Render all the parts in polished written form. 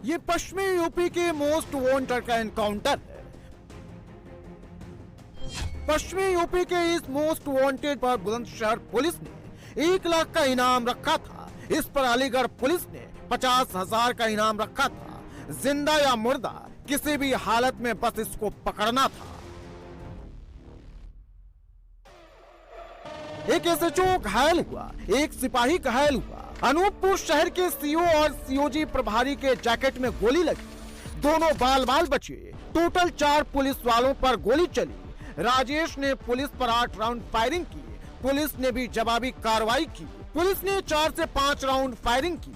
ये पश्चिमी यूपी के मोस्ट वांटेड का एनकाउंटर है। पश्चिमी यूपी के इस मोस्ट वांटेड पर बुलंदशहर पुलिस ने 1 लाख का इनाम रखा था। इस पर अलीगढ़ पुलिस ने 50,000 का इनाम रखा था। जिंदा या मुर्दा किसी भी हालत में बस इसको पकड़ना था। एक एसएचओ घायल हुआ, एक सिपाही घायल हुआ। अनूपपुर शहर के सीओ और सीओजी प्रभारी के जैकेट में गोली लगी, दोनों बाल बाल बचे। टोटल 4 पुलिस वालों पर गोली चली। राजेश ने पुलिस पर 8 राउंड फायरिंग की। पुलिस ने भी जवाबी कार्रवाई की। पुलिस ने 4 से 5 राउंड फायरिंग की।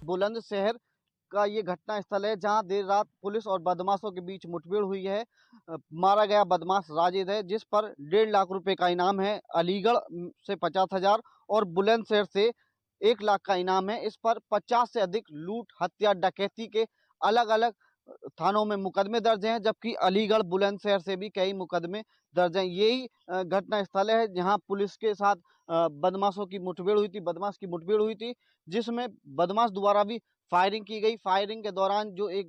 बुलंदशहर का ये घटना स्थल है जहां देर रात पुलिस और बदमाशों के बीच मुठभेड़ हुई है। मारा गया बदमाश राजेश है, जिस पर 1.5 लाख रुपए का इनाम है। अलीगढ़ से 50,000 और बुलंदशहर से 1 लाख का इनाम है। इस पर 50 से अधिक लूट, हत्या, डकैती के अलग अलग थानों में मुकदमे दर्ज हैं, जबकि अलीगढ़, बुलंदशहर से भी कई मुकदमे दर्ज हैं। यही घटना स्थल है जहां पुलिस के साथ बदमाशों की मुठभेड़ हुई थी, बदमाश की मुठभेड़ हुई थी, जिसमें बदमाश द्वारा भी फायरिंग की गई। फायरिंग के दौरान जो एक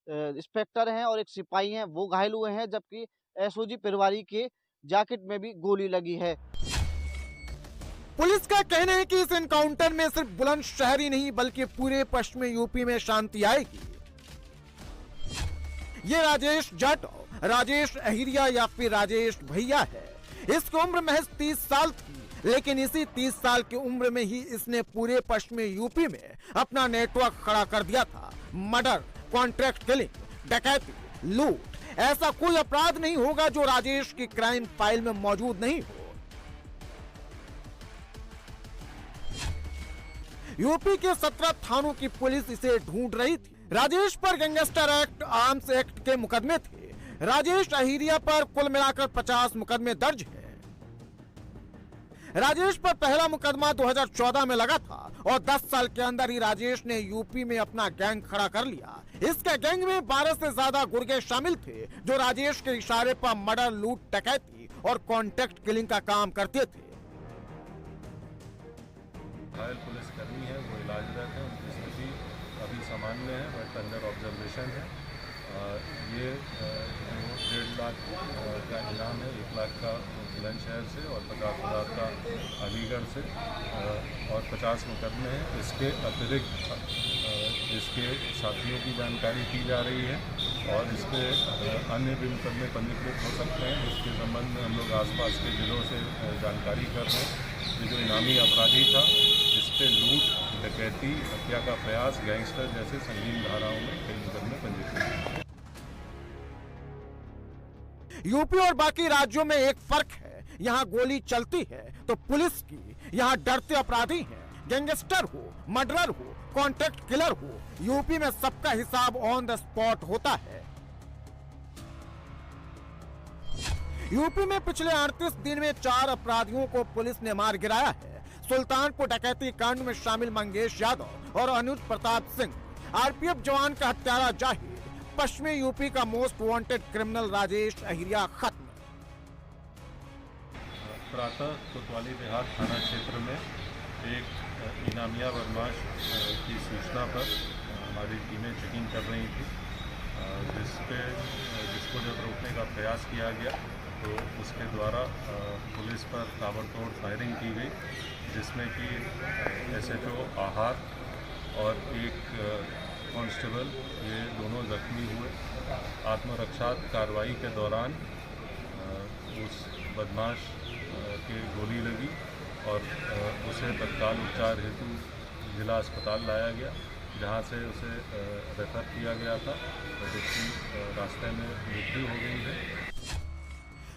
इंस्पेक्टर हैं और एक सिपाही हैं वो घायल हुए हैं, जबकि एसओजी प्रभारी के जैकेट में भी गोली लगी है। पुलिस का कहना है कि इस एनकाउंटर में सिर्फ बुलंदशहर ही नहीं बल्कि पूरे पश्चिमी यूपी में शांति आएगी। ये राजेश जट, राजेश अहिरिया या फिर राजेश भैया है। इसकी उम्र महज 30 साल थी, लेकिन इसी 30 साल की उम्र में ही इसने पूरे पश्चिमी यूपी में अपना नेटवर्क खड़ा कर दिया था। मर्डर, कॉन्ट्रैक्ट किलिंग, डकैती, लूट, ऐसा कोई अपराध नहीं होगा जो राजेश की क्राइम फाइल में मौजूद नहीं हो। यूपी के 17 थानों की पुलिस इसे ढूंढ रही थी। राजेश पर गैंगस्टर एक्ट, आर्म्स एक्ट के मुकदमे थे। राजेश अहिरिया पर कुल मिलाकर 50 मुकदमे दर्ज हैं। राजेश पर पहला मुकदमा 2014 में लगा था और 10 साल के अंदर ही राजेश ने यूपी में अपना गैंग खड़ा कर लिया। इसके गैंग में 12 से ज्यादा गुर्गे शामिल थे जो राजेश के इशारे पर मर्डर, लूट, डकैती और कॉन्ट्रैक्ट किलिंग का काम करते थे। घायल पुलिसकर्मी है, वो इलाजरत है, उनकी स्थिति अभी सामान्य है, बट अंडर ऑब्जर्वेशन है। ये 1.5 लाख का इनाम है, 1 लाख का बुलंदशहर से और 50,000 का अलीगढ़ से और 50 मुकदमे हैं। इसके अतिरिक्त इसके साथियों की जानकारी की जा रही है और इसके अन्य भी मुकदमे पंजीकृत हो सकते हैं, जिसके संबंध में हम लोग आसपास के जिलों से जानकारी कर रहे हैं। ये जो इनामी अपराधी था, इस पे लूट, डकैती, हत्या का प्रयास, गैंगस्टर जैसे संगीन धाराओं में कई मुकदमे पंजीकृत हैं। यूपी और बाकी राज्यों में एक फर्क है, यहाँ गोली चलती है तो पुलिस की, यहाँ डरते अपराधी हैं। गैंगस्टर हो, मर्डरर हो, कॉन्ट्रैक्ट किलर हो, यूपी में सबका हिसाब ऑन द स्पॉट होता है। यूपी में पिछले 38 दिन में 4 अपराधियों को पुलिस ने मार गिराया है। सुल्तानपुर डकैती कांड में शामिल मंगेश यादव और अनुज प्रताप सिंह, आरपीएफ जवान का हत्यारा जाहिद, पश्चिमी यूपी का मोस्ट वांटेड क्रिमिनल राजेश अहिरिया खत्म। प्रातः कोतवाली देहात थाना क्षेत्र में एक इनामिया बदमाश की सूचना पर हमारी टीमें चेकिंग कर रही थी, जिसको जब रोकने का प्रयास किया गया तो उसके द्वारा पुलिस पर ताबड़तोड़ फायरिंग की गई, जिसमें कि एसएचओ आहार और एक कांस्टेबल, ये दोनों जख्मी हुए। आत्मरक्षा कार्रवाई के दौरान उस बदमाश के गोली लगी और उसे तत्काल उपचार हेतु जिला अस्पताल लाया गया, जहां से उसे रेफर किया गया था, जिसकी रास्ते में मृत्यु हो गई है।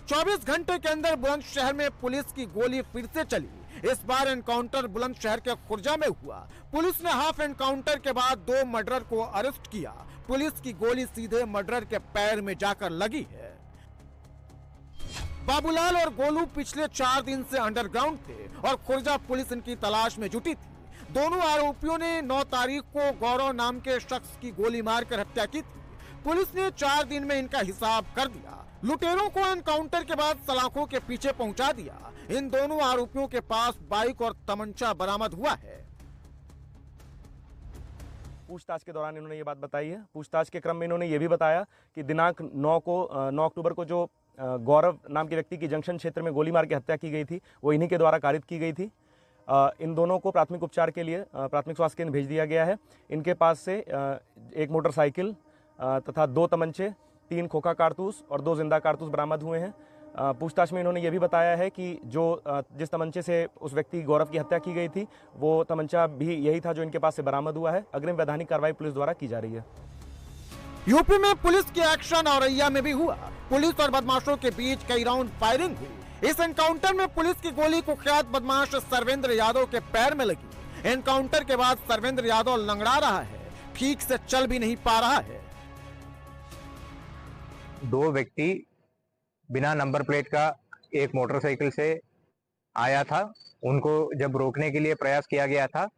24 घंटे के अंदर बुलंदशहर में पुलिस की गोली फिर से चली। इस बार एनकाउंटर बुलंदशहर के खुर्जा में हुआ। पुलिस ने हाफ एनकाउंटर के बाद 2 मर्डरर को अरेस्ट किया। पुलिस की गोली सीधे मर्डरर के पैर में जाकर लगी है। बाबूलाल और गोलू पिछले 4 दिन से अंडरग्राउंड थे और खुर्जा पुलिस इनकी तलाश में जुटी थी। दोनों आरोपियों ने 9 तारीख को गौरव नाम के शख्स की गोली मारकर हत्या की थी। पुलिस ने 4 दिन में इनका हिसाब कर दिया। लुटेरों को एनकाउंटर के बाद सलाखों के पीछे पहुंचा दिया। इन दोनों आरोपियों के पास बाइक और तमंचा बरामद हुआ है। पूछताछ के दौरान इन्होंने ये बात बताई है। पूछताछ के क्रम में इन्होंने ये भी बताया कि दिनांक 9 अक्टूबर को जो गौरव नाम के व्यक्ति की जंक्शन क्षेत्र में गोली मार के हत्या की गई थी वो इन्हीं के द्वारा कारित की गई थी। इन दोनों को प्राथमिक उपचार के लिए प्राथमिक स्वास्थ्य केंद्र भेज दिया गया है। इनके पास से एक मोटरसाइकिल तथा 2 तमंचे, 3 खोखा कारतूस और 2 जिंदा कारतूस बरामद हुए हैं। पूछताछ में इन्होंने ये भी बताया है कि जिस तमंचे से उस व्यक्ति गौरव की हत्या की गई थी वो तमंचा भी यही था जो इनके पास से बरामद हुआ है। अग्रिम वैधानिक कार्रवाई पुलिस द्वारा की जा रही है। यूपी में पुलिस के एक्शन औरैया में भी हुआ। पुलिस और बदमाशों के बीच कई राउंड फायरिंग हुई। इस एनकाउंटर में पुलिस की गोली कुख्यात बदमाश सर्वेंद्र यादव के पैर में लगी। एनकाउंटर के बाद सर्वेंद्र यादव लंगड़ा रहा है, ठीक से चल भी नहीं पा रहा है। 2 व्यक्ति बिना नंबर प्लेट का एक मोटरसाइकिल से आया था। उनको जब रोकने के लिए प्रयास किया गया था,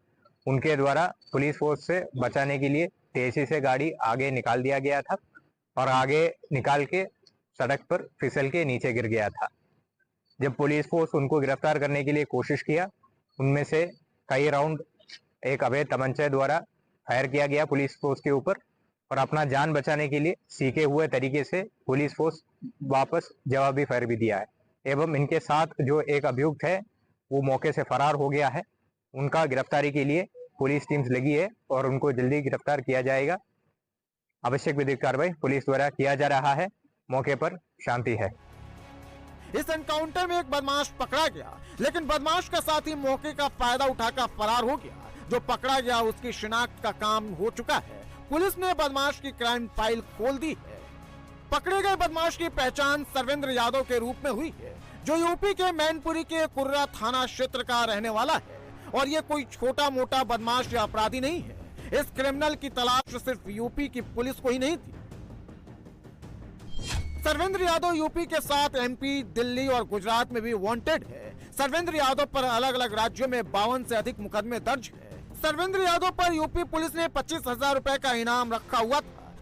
उनके द्वारा पुलिस फोर्स से बचाने के लिए तेजी से गाड़ी आगे निकाल दिया गया था और आगे निकाल के सड़क पर फिसल के नीचे गिर गया था। जब पुलिस फोर्स उनको गिरफ्तार करने के लिए कोशिश किया, उनमें से कई राउंड एक अवैध तमंचे द्वारा फायर किया गया पुलिस फोर्स के ऊपर और अपना जान बचाने के लिए सीखे हुए तरीके से पुलिस फोर्स वापस जवाबी फायर भी दिया है। एवं इनके साथ जो एक अभियुक्त है वो मौके से फरार हो गया है। उनका गिरफ्तारी के लिए पुलिस टीम्स लगी है और उनको जल्दी गिरफ्तार किया जाएगा। आवश्यक विधिक कार्रवाई पुलिस द्वारा किया जा रहा है। मौके पर शांति है। इस एनकाउंटर में एक बदमाश पकड़ा गया, लेकिन बदमाश का साथी मौके का फायदा उठाकर फरार हो गया। जो पकड़ा गया उसकी शिनाख्त का काम हो चुका है। पुलिस ने बदमाश की क्राइम फाइल खोल दी है। पकड़े गए बदमाश की पहचान सर्वेंद्र यादव के रूप में हुई है, जो यूपी के मैनपुरी के कुर्रा थाना क्षेत्र का रहने वाला है। और ये कोई छोटा मोटा बदमाश या अपराधी नहीं है। इस क्रिमिनल की तलाश सिर्फ यूपी की पुलिस को ही नहीं थी। सर्वेंद्र यादव यूपी के साथ एमपी, दिल्ली और गुजरात में भी वांटेड है। सर्वेंद्र यादव पर अलग अलग राज्यों में 52 से अधिक मुकदमे दर्ज है। सर्वेंद्र यादव पर यूपी पुलिस ने 25,000 रुपए का इनाम रखा हुआ था।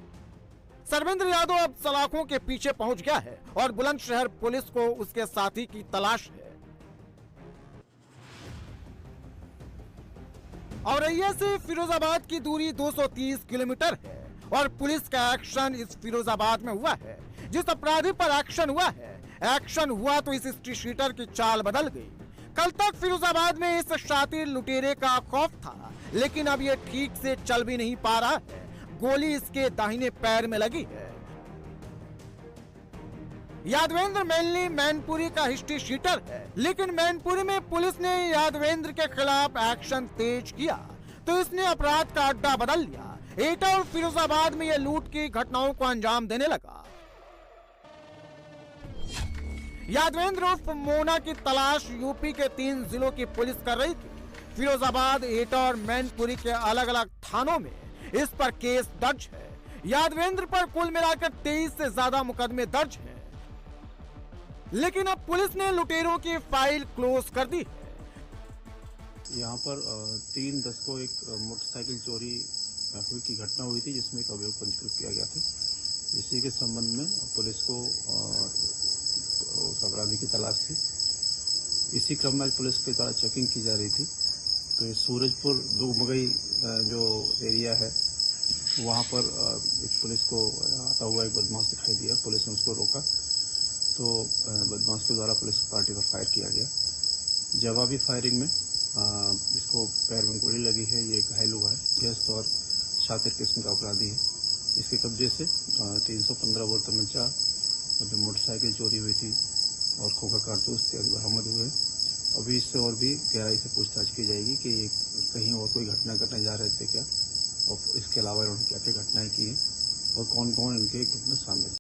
सर्वेंद्र यादव अब सलाखों के पीछे पहुंच गया है और बुलंदशहर पुलिस को उसके साथी की तलाश है। औरैया से फिरोजाबाद की दूरी 230 किलोमीटर है और पुलिस का एक्शन इस फिरोजाबाद में हुआ है। जिस अपराधी पर एक्शन हुआ तो इस स्ट्रीट शीटर की चाल बदल गई। कल तक फिरोजाबाद में इस शातिर लुटेरे का खौफ था, लेकिन अब ये ठीक से चल भी नहीं पा रहा है। गोली इसके दाहिने पैर में लगी है। यादवेंद्र मेनली मैनपुरी का हिस्ट्री शीटर है, लेकिन मैनपुरी में पुलिस ने यादवेंद्र के खिलाफ एक्शन तेज किया तो इसने अपराध का अड्डा बदल लिया। एटा और फिरोजाबाद में ये लूट की घटनाओं को अंजाम देने लगा। यादवेंद्र उर्फ मोना की तलाश यूपी के 3 जिलों की पुलिस कर रही थी। फिरोजाबाद, एटा और मैनपुरी के अलग अलग थानों में इस पर केस दर्ज है। यादवेंद्र पर कुल मिलाकर 23 से ज्यादा मुकदमे दर्ज हैं। लेकिन अब पुलिस ने लुटेरों की फाइल क्लोज कर दी है। यहाँ पर 3/10 को एक मोटरसाइकिल चोरी की घटना हुई थी, जिसमें एक अभियोग पंजीकृत किया गया था। इसी के संबंध में पुलिस को उस अपराधी की तलाश थी। इसी क्रम में पुलिस के द्वारा चेकिंग की जा रही थी तो ये सूरजपुर दुगमगई जो एरिया है वहाँ पर एक पुलिस को आता हुआ एक बदमाश दिखाई दिया। पुलिस ने उसको रोका तो बदमाश के द्वारा पुलिस पार्टी पर फायर किया गया। जवाबी फायरिंग में इसको पैर में गोली लगी है। ये घायल हुआ है। व्यस्त और शातिर किस्म का अपराधी है। इसके कब्जे से 315 बोर तमंचा, जो मोटरसाइकिल चोरी हुई थी और खोखा कारतूस इत्यादि बरामद हुए। अभी इससे और भी गहराई से पूछताछ की जाएगी कि ये कहीं और कोई घटना करने जा रहे थे क्या, और इसके अलावा इन्होंने क्या क्या घटनाएं की हैं और कौन कौन इनके ग्रुप में शामिल।